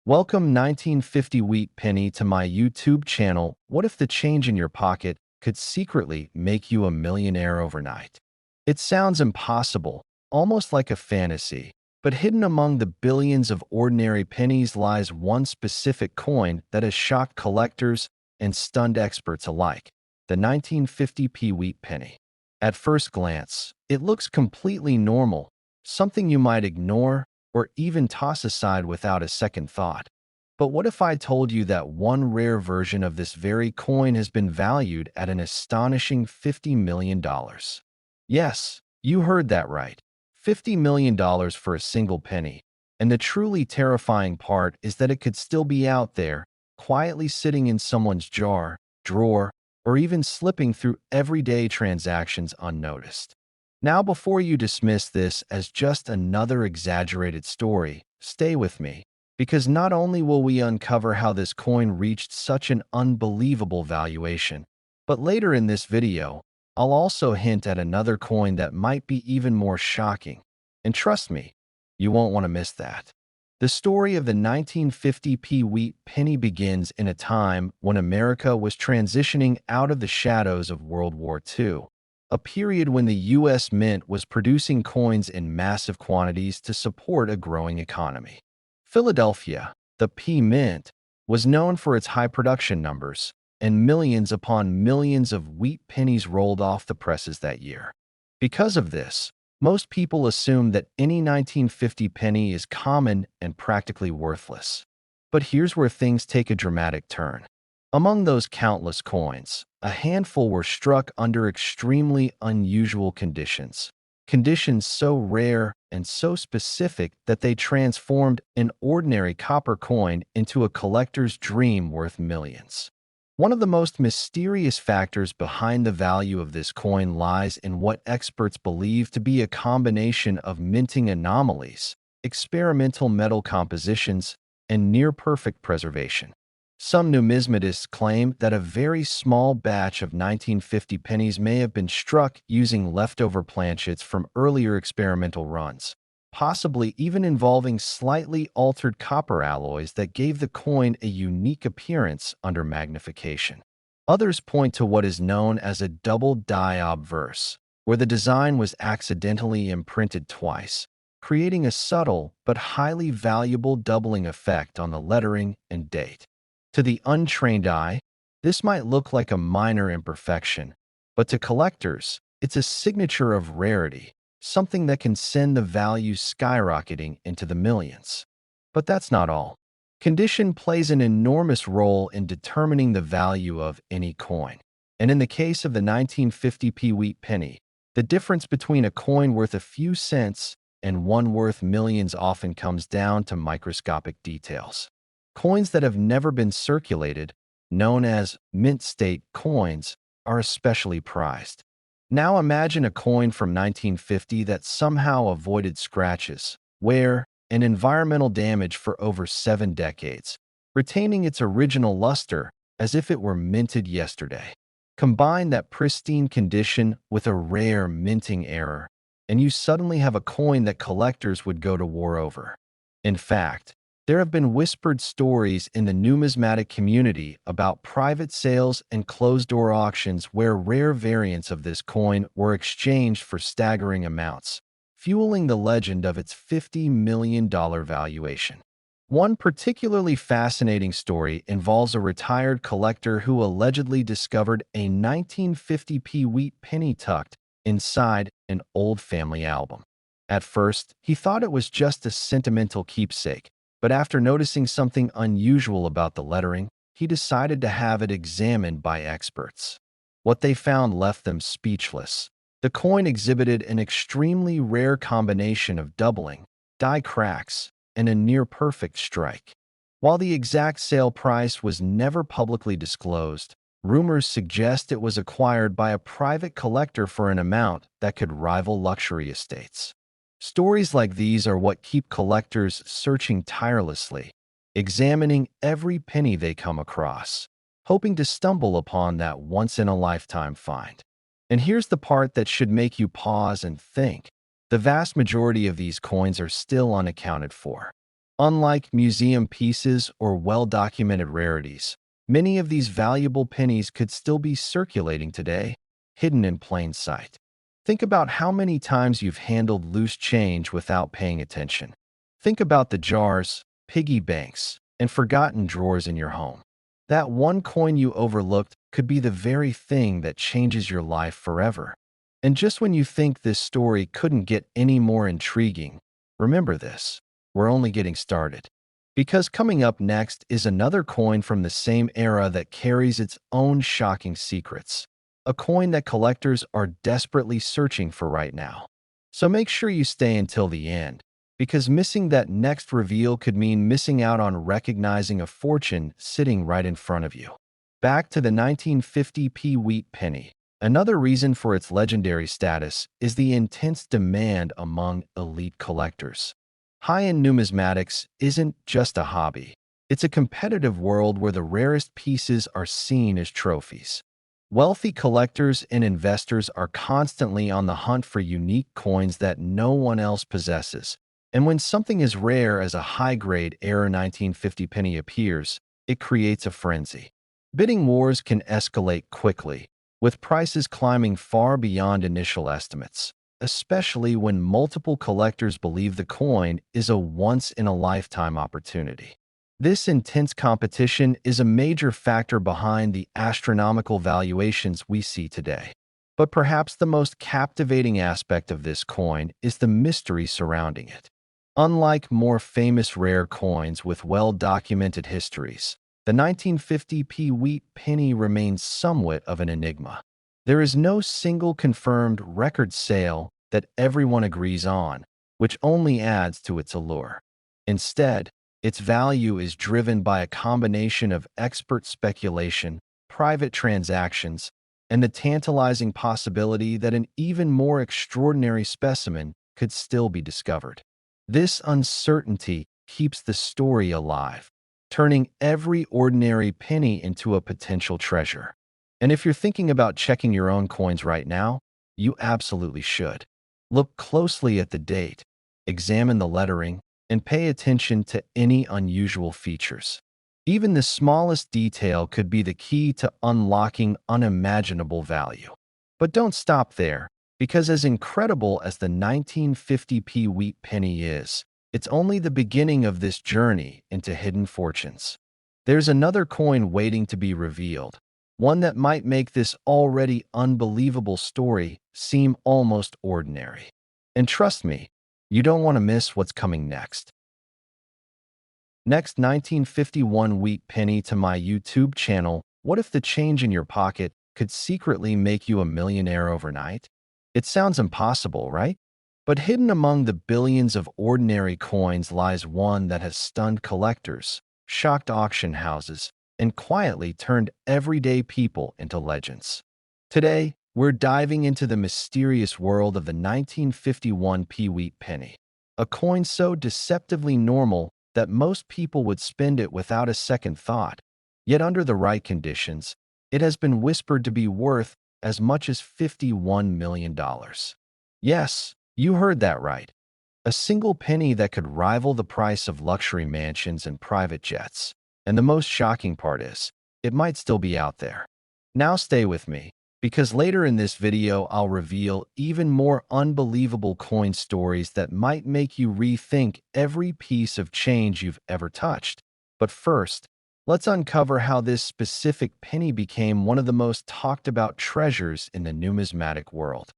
Welcome 1950 Wheat Penny to my YouTube channel. What if the change in your pocket could secretly make you a millionaire overnight? It sounds impossible, almost like a fantasy, but hidden among the billions of ordinary pennies lies one specific coin that has shocked collectors and stunned experts alike, the 1950p Wheat Penny. At first glance, it looks completely normal, something you might ignore or even toss aside without a second thought. But what if I told you that one rare version of this very coin has been valued at an astonishing $50 million? Yes, you heard that right. $50 million for a single penny. And the truly terrifying part is that it could still be out there, quietly sitting in someone's jar, drawer, or even slipping through everyday transactions unnoticed. Now, before you dismiss this as just another exaggerated story, stay with me, because not only will we uncover how this coin reached such an unbelievable valuation, but later in this video, I'll also hint at another coin that might be even more shocking. And trust me, you won't want to miss that. The story of the 1950p Wheat Penny begins in a time when America was transitioning out of the shadows of World War II. A period when the U.S. Mint was producing coins in massive quantities to support a growing economy. Philadelphia, the P Mint, was known for its high production numbers, and millions upon millions of wheat pennies rolled off the presses that year. Because of this, most people assume that any 1950 penny is common and practically worthless. But here's where things take a dramatic turn. Among those countless coins, a handful were struck under extremely unusual conditions. Conditions so rare and so specific that they transformed an ordinary copper coin into a collector's dream worth millions. One of the most mysterious factors behind the value of this coin lies in what experts believe to be a combination of minting anomalies, experimental metal compositions, and near-perfect preservation. Some numismatists claim that a very small batch of 1950 pennies may have been struck using leftover planchets from earlier experimental runs, possibly even involving slightly altered copper alloys that gave the coin a unique appearance under magnification. Others point to what is known as a double die obverse, where the design was accidentally imprinted twice, creating a subtle but highly valuable doubling effect on the lettering and date. To the untrained eye, this might look like a minor imperfection, but to collectors, it's a signature of rarity, something that can send the value skyrocketing into the millions. But that's not all. Condition plays an enormous role in determining the value of any coin. And in the case of the 1950p Wheat Penny, the difference between a coin worth a few cents and one worth millions often comes down to microscopic details. Coins that have never been circulated, known as mint state coins, are especially prized. Now imagine a coin from 1950 that somehow avoided scratches, wear, and environmental damage for over 7 decades, retaining its original luster as if it were minted yesterday. Combine that pristine condition with a rare minting error, and you suddenly have a coin that collectors would go to war over. In fact, there have been whispered stories in the numismatic community about private sales and closed-door auctions where rare variants of this coin were exchanged for staggering amounts, fueling the legend of its $50 million valuation. One particularly fascinating story involves a retired collector who allegedly discovered a 1950p Wheat Penny tucked inside an old family album. At first, he thought it was just a sentimental keepsake, but after noticing something unusual about the lettering, he decided to have it examined by experts. What they found left them speechless. The coin exhibited an extremely rare combination of doubling, die cracks, and a near-perfect strike. While the exact sale price was never publicly disclosed, rumors suggest it was acquired by a private collector for an amount that could rival luxury estates. Stories like these are what keep collectors searching tirelessly, examining every penny they come across, hoping to stumble upon that once-in-a-lifetime find. And here's the part that should make you pause and think. The vast majority of these coins are still unaccounted for. Unlike museum pieces or well-documented rarities, many of these valuable pennies could still be circulating today, hidden in plain sight. Think about how many times you've handled loose change without paying attention. Think about the jars, piggy banks, and forgotten drawers in your home. That one coin you overlooked could be the very thing that changes your life forever. And just when you think this story couldn't get any more intriguing, remember this: we're only getting started. Because coming up next is another coin from the same era that carries its own shocking secrets. A coin that collectors are desperately searching for right now. So make sure you stay until the end, because missing that next reveal could mean missing out on recognizing a fortune sitting right in front of you. Back to the 1950p wheat penny. Another reason for its legendary status is the intense demand among elite collectors. High-end numismatics isn't just a hobby. It's a competitive world where the rarest pieces are seen as trophies. Wealthy collectors and investors are constantly on the hunt for unique coins that no one else possesses. And when something as rare as a high-grade era 1950 penny appears, it creates a frenzy. Bidding wars can escalate quickly, with prices climbing far beyond initial estimates, especially when multiple collectors believe the coin is a once-in-a-lifetime opportunity. This intense competition is a major factor behind the astronomical valuations we see today. But perhaps the most captivating aspect of this coin is the mystery surrounding it. Unlike more famous rare coins with well-documented histories, the 1950p wheat penny remains somewhat of an enigma. There is no single confirmed record sale that everyone agrees on, which only adds to its allure. Instead, its value is driven by a combination of expert speculation, private transactions, and the tantalizing possibility that an even more extraordinary specimen could still be discovered. This uncertainty keeps the story alive, turning every ordinary penny into a potential treasure. And if you're thinking about checking your own coins right now, you absolutely should. Look closely at the date, examine the lettering, and pay attention to any unusual features. Even the smallest detail could be the key to unlocking unimaginable value. But don't stop there, because as incredible as the 1950p wheat penny is, it's only the beginning of this journey into hidden fortunes. There's another coin waiting to be revealed, one that might make this already unbelievable story seem almost ordinary. And trust me, you don't want to miss what's coming next. Next, 1951 wheat penny to my YouTube channel. What if the change in your pocket could secretly make you a millionaire overnight? It sounds impossible, right? But hidden among the billions of ordinary coins lies one that has stunned collectors, shocked auction houses, and quietly turned everyday people into legends. Today, we're diving into the mysterious world of the 1951p wheat penny, a coin so deceptively normal that most people would spend it without a second thought. Yet under the right conditions, it has been whispered to be worth as much as $51 million. Yes, you heard that right. A single penny that could rival the price of luxury mansions and private jets. And the most shocking part is, it might still be out there. Now stay with me, because later in this video I'll reveal even more unbelievable coin stories that might make you rethink every piece of change you've ever touched. But first, let's uncover how this specific penny became one of the most talked about treasures in the numismatic world.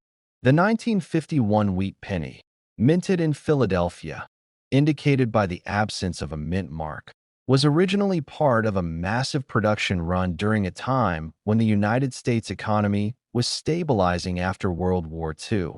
The 1951 wheat penny, minted in Philadelphia, indicated by the absence of a mint mark, was originally part of a massive production run during a time when the United States economy was stabilizing after World War II,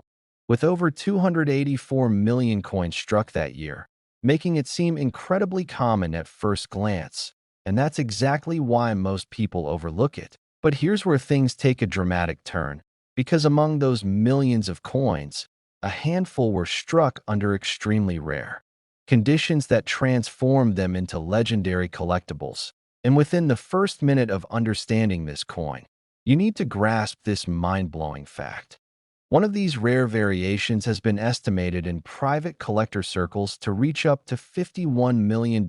with over 284 million coins struck that year, making it seem incredibly common at first glance. And that's exactly why most people overlook it. But here's where things take a dramatic turn, because among those millions of coins, a handful were struck under extremely rare conditions that transformed them into legendary collectibles. And within the first minute of understanding this coin, you need to grasp this mind-blowing fact. One of these rare variations has been estimated in private collector circles to reach up to $51 million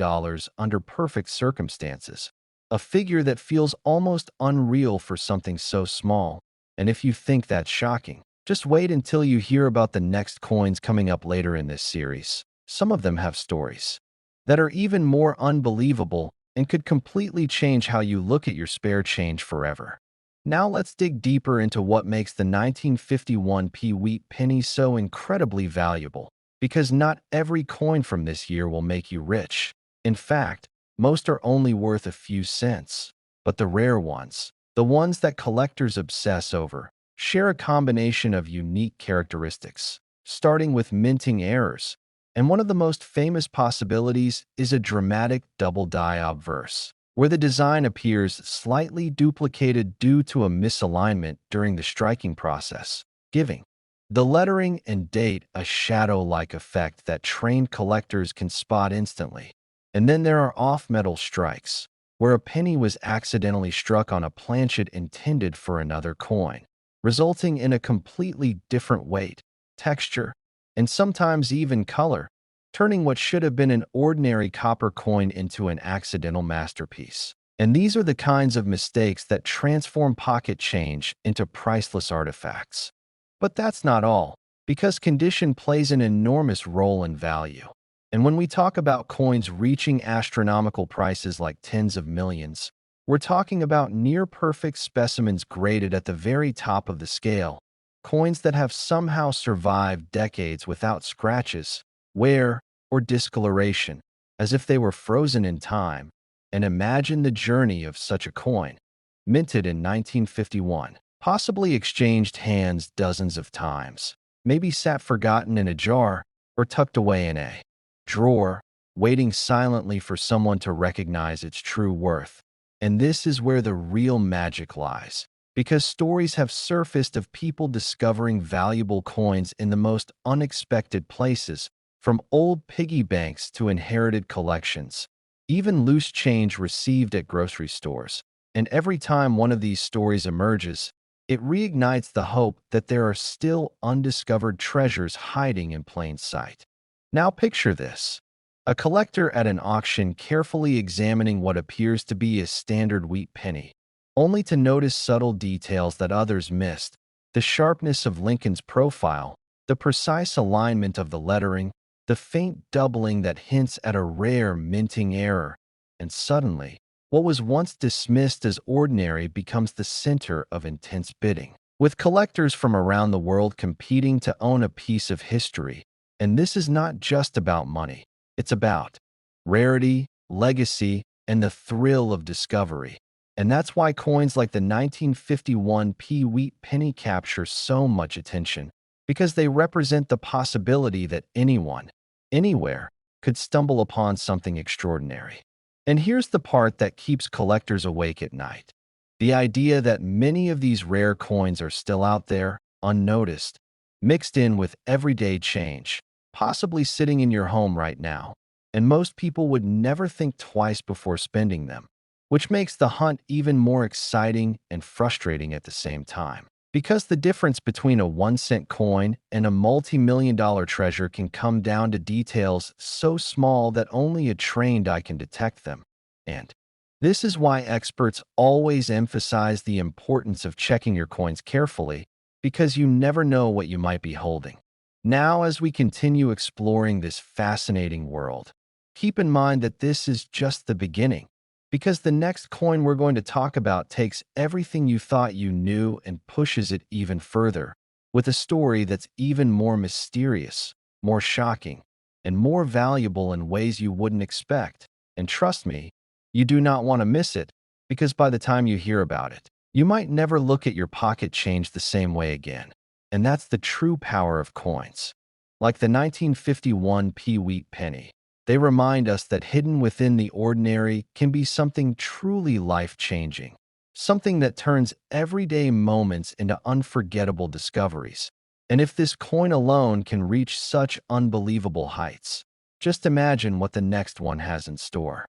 under perfect circumstances, a figure that feels almost unreal for something so small. And if you think that's shocking, just wait until you hear about the next coins coming up later in this series. Some of them have stories that are even more unbelievable and could completely change how you look at your spare change forever. Now let's dig deeper into what makes the 1951p wheat penny so incredibly valuable, because not every coin from this year will make you rich. In fact, most are only worth a few cents. But the rare ones, the ones that collectors obsess over, share a combination of unique characteristics, starting with minting errors. And one of the most famous possibilities is a dramatic double-die obverse, where the design appears slightly duplicated due to a misalignment during the striking process, giving the lettering and date a shadow-like effect that trained collectors can spot instantly. And then there are off-metal strikes, where a penny was accidentally struck on a planchet intended for another coin, resulting in a completely different weight, texture, and sometimes even color, turning what should have been an ordinary copper coin into an accidental masterpiece. And these are the kinds of mistakes that transform pocket change into priceless artifacts. But that's not all, because condition plays an enormous role in value. And when we talk about coins reaching astronomical prices like tens of millions, we're talking about near-perfect specimens graded at the very top of the scale, coins that have somehow survived decades without scratches, wear, or discoloration, as if they were frozen in time. And imagine the journey of such a coin, minted in 1951, possibly exchanged hands dozens of times, maybe sat forgotten in a jar or tucked away in a drawer, waiting silently for someone to recognize its true worth. And this is where the real magic lies, because stories have surfaced of people discovering valuable coins in the most unexpected places, from old piggy banks to inherited collections, even loose change received at grocery stores. And every time one of these stories emerges, it reignites the hope that there are still undiscovered treasures hiding in plain sight. Now picture this: a collector at an auction carefully examining what appears to be a standard wheat penny, only to notice subtle details that others missed: the sharpness of Lincoln's profile, the precise alignment of the lettering, the faint doubling that hints at a rare minting error. And suddenly, what was once dismissed as ordinary becomes the center of intense bidding, with collectors from around the world competing to own a piece of history. And this is not just about money. It's about rarity, legacy, and the thrill of discovery. And that's why coins like the 1951p wheat penny capture so much attention, because they represent the possibility that anyone, anywhere, could stumble upon something extraordinary. And here's the part that keeps collectors awake at night: the idea that many of these rare coins are still out there, unnoticed, mixed in with everyday change, possibly sitting in your home right now. And most people would never think twice before spending them, which makes the hunt even more exciting and frustrating at the same time. Because the difference between a 1-cent coin and a multi-million-dollar treasure can come down to details so small that only a trained eye can detect them. And this is why experts always emphasize the importance of checking your coins carefully, because you never know what you might be holding. Now, as we continue exploring this fascinating world, keep in mind that this is just the beginning, because the next coin we're going to talk about takes everything you thought you knew and pushes it even further, with a story that's even more mysterious, more shocking, and more valuable in ways you wouldn't expect. And trust me, you do not want to miss it, because by the time you hear about it, you might never look at your pocket change the same way again. And that's the true power of coins. Like the 1951p wheat penny, they remind us that hidden within the ordinary can be something truly life-changing, something that turns everyday moments into unforgettable discoveries. And if this coin alone can reach such unbelievable heights, just imagine what the next one has in store.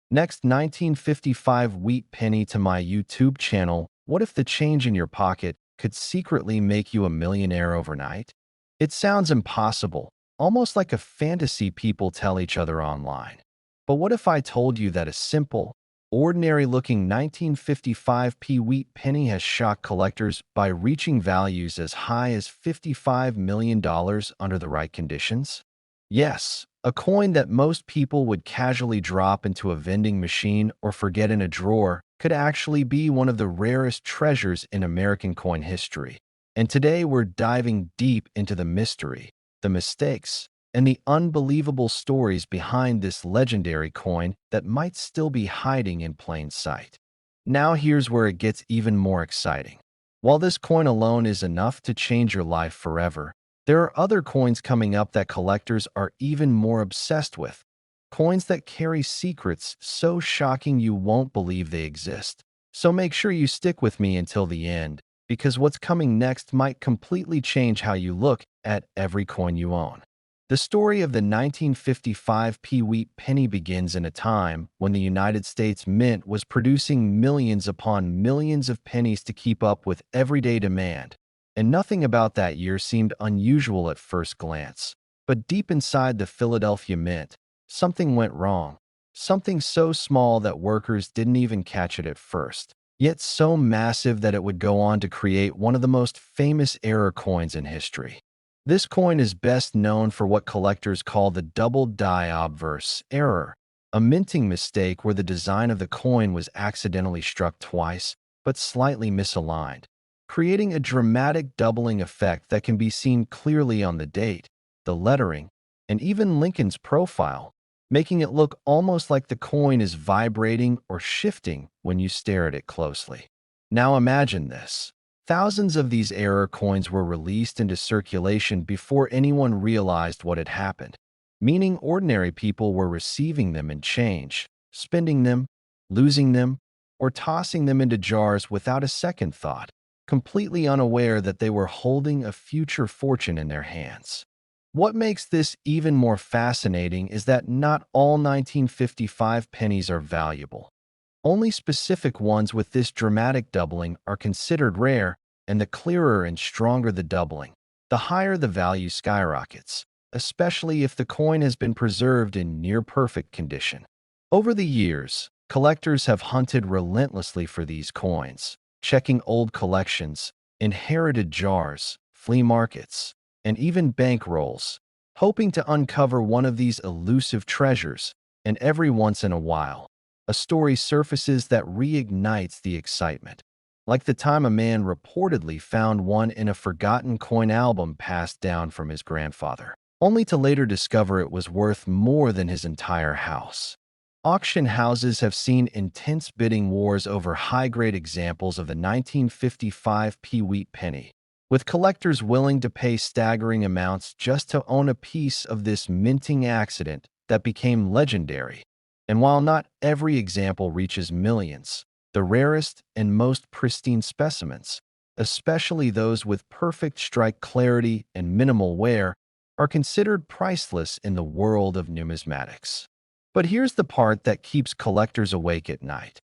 Next, 1955 wheat penny to my YouTube channel. What if the change in your pocket could secretly make you a millionaire overnight? It sounds impossible, almost like a fantasy people tell each other online. But what if I told you that a simple, ordinary-looking 1955p wheat penny has shocked collectors by reaching values as high as $55 million under the right conditions? Yes, a coin that most people would casually drop into a vending machine or forget in a drawer could actually be one of the rarest treasures in American coin history. And today we're diving deep into the mystery, the mistakes, and the unbelievable stories behind this legendary coin that might still be hiding in plain sight. Now here's where it gets even more exciting. While this coin alone is enough to change your life forever, there are other coins coming up that collectors are even more obsessed with. Coins that carry secrets so shocking you won't believe they exist. So make sure you stick with me until the end, because what's coming next might completely change how you look at every coin you own. The story of the 1955p wheat penny begins in a time when the United States Mint was producing millions upon millions of pennies to keep up with everyday demand. And nothing about that year seemed unusual at first glance. But deep inside the Philadelphia Mint, something went wrong. Something so small that workers didn't even catch it at first, yet so massive that it would go on to create one of the most famous error coins in history. This coin is best known for what collectors call the double die obverse error, a minting mistake where the design of the coin was accidentally struck twice, but slightly misaligned, creating a dramatic doubling effect that can be seen clearly on the date, the lettering, and even Lincoln's profile, making it look almost like the coin is vibrating or shifting when you stare at it closely. Now imagine this. Thousands of these error coins were released into circulation before anyone realized what had happened, meaning ordinary people were receiving them in change, spending them, losing them, or tossing them into jars without a second thought, completely unaware that they were holding a future fortune in their hands. What makes this even more fascinating is that not all 1955 pennies are valuable. Only specific ones with this dramatic doubling are considered rare, and the clearer and stronger the doubling, the higher the value skyrockets, especially if the coin has been preserved in near-perfect condition. Over the years, collectors have hunted relentlessly for these coins, checking old collections, inherited jars, flea markets, and even bankrolls, hoping to uncover one of these elusive treasures, and every once in a while, a story surfaces that reignites the excitement, like the time a man reportedly found one in a forgotten coin album passed down from his grandfather, only to later discover it was worth more than his entire house. Auction houses have seen intense bidding wars over high-grade examples of the 1955p wheat penny, with collectors willing to pay staggering amounts just to own a piece of this minting accident that became legendary. And while not every example reaches millions, the rarest and most pristine specimens, especially those with perfect strike clarity and minimal wear, are considered priceless in the world of numismatics. But here's the part that keeps collectors awake at night.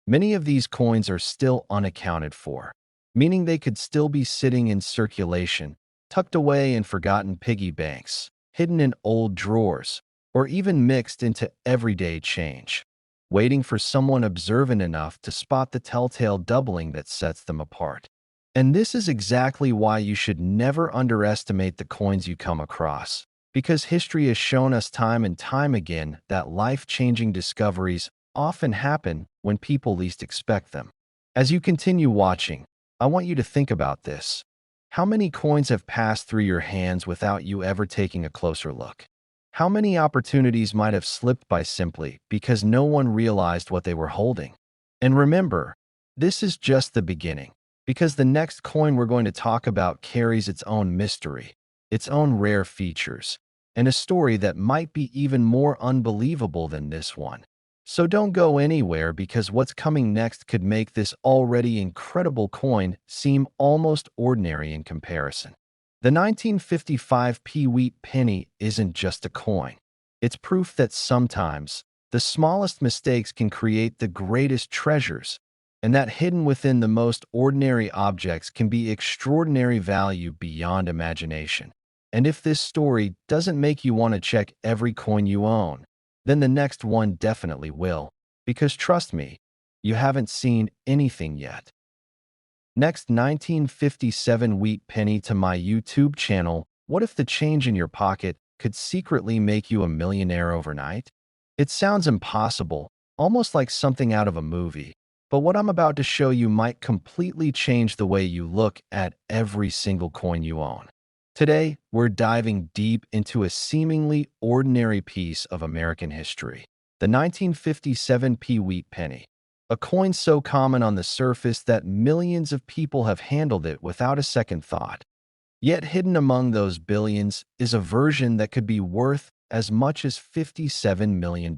Many of these coins are still unaccounted for, meaning they could still be sitting in circulation, tucked away in forgotten piggy banks, hidden in old drawers, or even mixed into everyday change, waiting for someone observant enough to spot the telltale doubling that sets them apart. And this is exactly why you should never underestimate the coins you come across, because history has shown us time and time again that life-changing discoveries often happen when people least expect them. As you continue watching, I want you to think about this. How many coins have passed through your hands without you ever taking a closer look? How many opportunities might have slipped by simply because no one realized what they were holding? And remember, this is just the beginning, because the next coin we're going to talk about carries its own mystery, its own rare features, and a story that might be even more unbelievable than this one. So don't go anywhere, because what's coming next could make this already incredible coin seem almost ordinary in comparison. The 1955p wheat penny isn't just a coin. It's proof that sometimes the smallest mistakes can create the greatest treasures. and that hidden within the most ordinary objects can be extraordinary value beyond imagination. And if this story doesn't make you want to check every coin you own, then the next one definitely will. Because trust me, you haven't seen anything yet. Next, 1957 Wheat Penny to my YouTube channel. What if the change in your pocket could secretly make you a millionaire overnight? It sounds impossible, almost like something out of a movie. But what I'm about to show you might completely change the way you look at every single coin you own. Today, we're diving deep into a seemingly ordinary piece of American history, the 1957 Wheat Penny. A coin so common on the surface that millions of people have handled it without a second thought. Yet hidden among those billions is a version that could be worth as much as $57 million.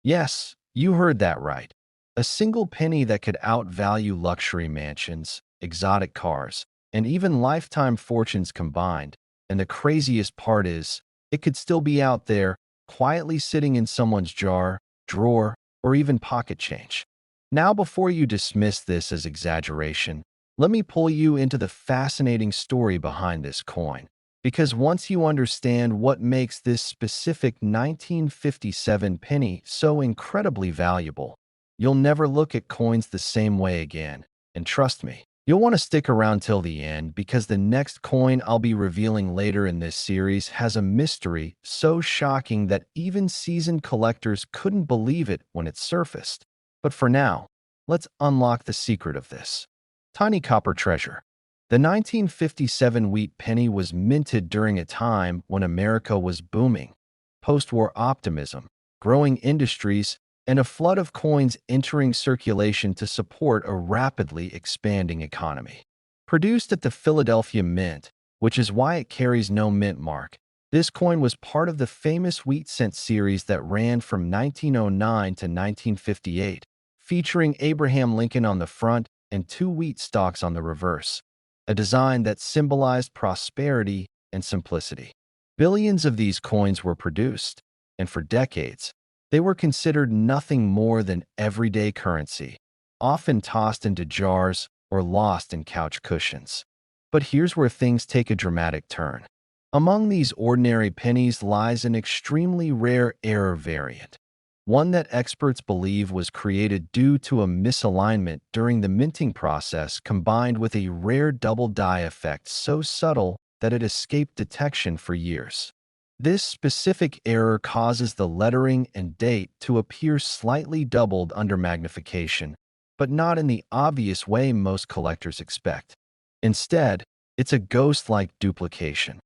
Yes, you heard that right. A single penny that could outvalue luxury mansions, exotic cars, and even lifetime fortunes combined. And the craziest part is, it could still be out there, quietly sitting in someone's jar, drawer, or even pocket change. Now, before you dismiss this as exaggeration, let me pull you into the fascinating story behind this coin. Because once you understand what makes this specific 1957 penny so incredibly valuable, you'll never look at coins the same way again. And trust me, you'll want to stick around till the end because the next coin I'll be revealing later in this series has a mystery so shocking that even seasoned collectors couldn't believe it when it surfaced. But for now, let's unlock the secret of this tiny copper treasure. The 1957 Wheat Penny was minted during a time when America was booming. Post-war optimism, growing industries, and a flood of coins entering circulation to support a rapidly expanding economy. Produced at the Philadelphia Mint, which is why it carries no mint mark, this coin was part of the famous wheat cent series that ran from 1909 to 1958, featuring Abraham Lincoln on the front and two wheat stalks on the reverse, a design that symbolized prosperity and simplicity. Billions of these coins were produced, and for decades, they were considered nothing more than everyday currency, often tossed into jars or lost in couch cushions. But here's where things take a dramatic turn. Among these ordinary pennies lies an extremely rare error variant, one that experts believe was created due to a misalignment during the minting process combined with a rare double die effect so subtle that it escaped detection for years. This specific error causes the lettering and date to appear slightly doubled under magnification, but not in the obvious way most collectors expect. Instead, it's a ghost-like duplication,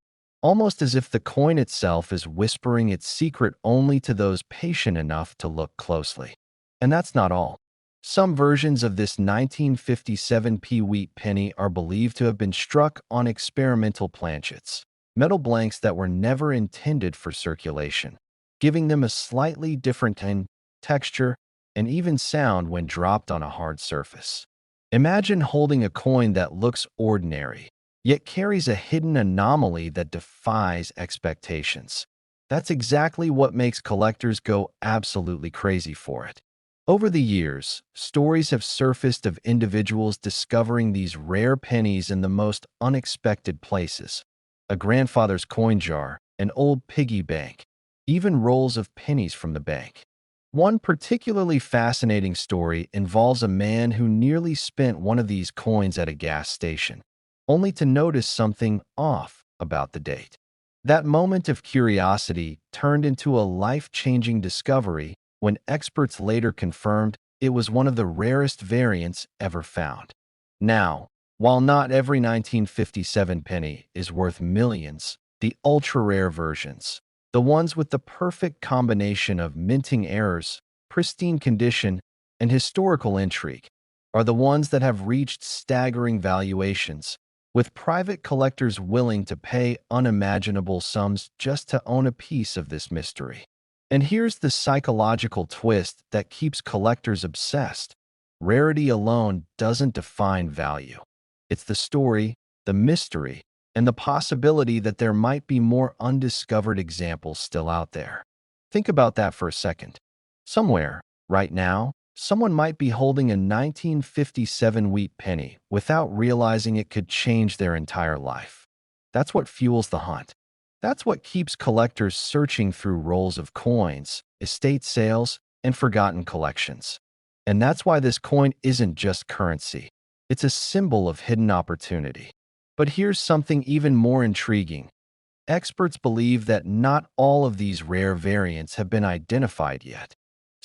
almost as if the coin itself is whispering its secret only to those patient enough to look closely. And that's not all. Some versions of this 1957 Wheat Penny are believed to have been struck on experimental planchets, metal blanks that were never intended for circulation, giving them a slightly different texture and even sound when dropped on a hard surface. Imagine holding a coin that looks ordinary, yet carries a hidden anomaly that defies expectations. That's exactly what makes collectors go absolutely crazy for it. Over the years, stories have surfaced of individuals discovering these rare pennies in the most unexpected places. A grandfather's coin jar, an old piggy bank, even rolls of pennies from the bank. One particularly fascinating story involves a man who nearly spent one of these coins at a gas station, only to notice something off about the date. That moment of curiosity turned into a life-changing discovery when experts later confirmed it was one of the rarest variants ever found. Now, while not every 1957 penny is worth millions, the ultra-rare versions, the ones with the perfect combination of minting errors, pristine condition, and historical intrigue, are the ones that have reached staggering valuations, with private collectors willing to pay unimaginable sums just to own a piece of this mystery. And here's the psychological twist that keeps collectors obsessed. Rarity alone doesn't define value. It's the story, the mystery, and the possibility that there might be more undiscovered examples still out there. Think about that for a second. Somewhere, right now, Someone might be holding a 1957 wheat penny without realizing it could change their entire life. That's what fuels the hunt. That's what keeps collectors searching through rolls of coins, estate sales, and forgotten collections. And that's why this coin isn't just currency. It's a symbol of hidden opportunity. But here's something even more intriguing. Experts believe that not all of these rare variants have been identified yet.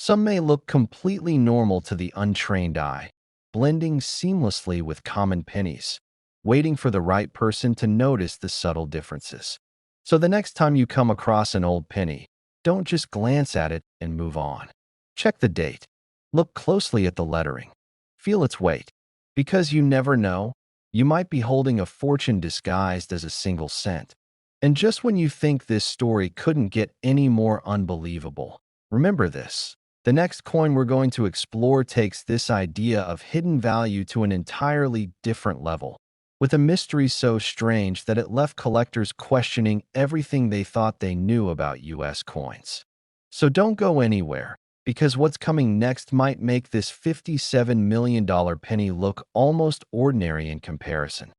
Some may look completely normal to the untrained eye, blending seamlessly with common pennies, waiting for the right person to notice the subtle differences. So the next time you come across an old penny, don't just glance at it and move on. Check the date. Look closely at the lettering. Feel its weight. Because you never know, you might be holding a fortune disguised as a single cent. And just when you think this story couldn't get any more unbelievable, remember this. The next coin we're going to explore takes this idea of hidden value to an entirely different level, with a mystery so strange that it left collectors questioning everything they thought they knew about US coins. So don't go anywhere, because what's coming next might make this $57 million penny look almost ordinary in comparison.